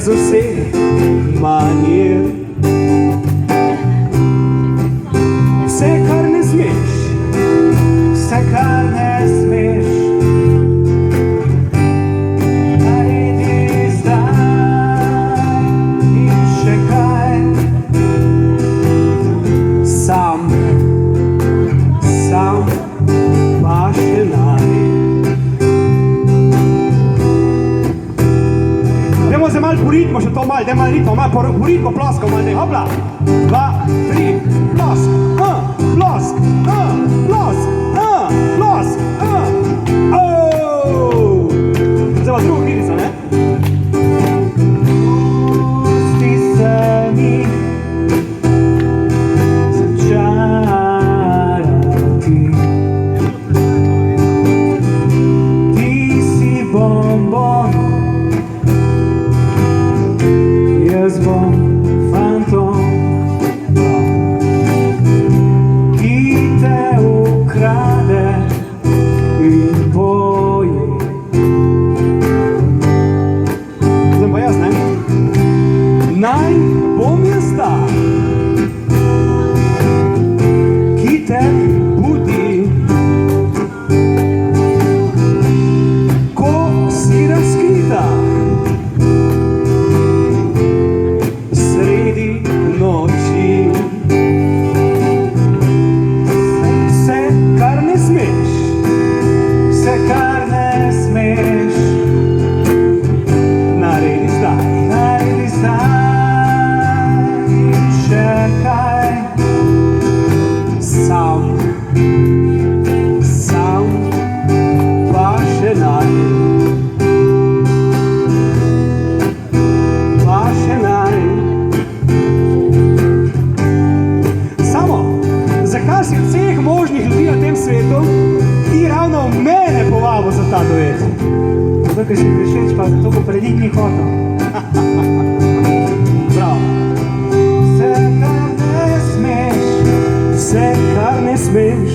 brez vseh manir. Vse, kar ne smeš, vse, kar ne smeš, naredi zdaj in še kaj. Sam pa še naj. Dajmo se malo po ritmu, še to malo, daj malo ritmo, malo po ritmu plosko, malo ne, hopla. 2, 3, plosk, plosk, plosk, plosk, zdaj pa drugo knjižico, ne? Pusti se mi začarati, ti si bonbon, jaz bom fantom, ki te ukrade in poje. Zdaj pa jaz, ne? Naj bom jaz ta, ki te budi, ko si razkrita sredi noči. Vse, kar ne smeš, vse, kar ne smeš, naredi zdaj in še kaj. Sam pa še naj, pa še naj. Samo, zakaj si vseh možnih ljudi na tem svetu ti ravno mene povabil za ta duet? Zato, ker si prišeč, pa zato, ko pred njih ni hotel. Bravo. Vse, kar ne smeš, vse, kar ne smeš,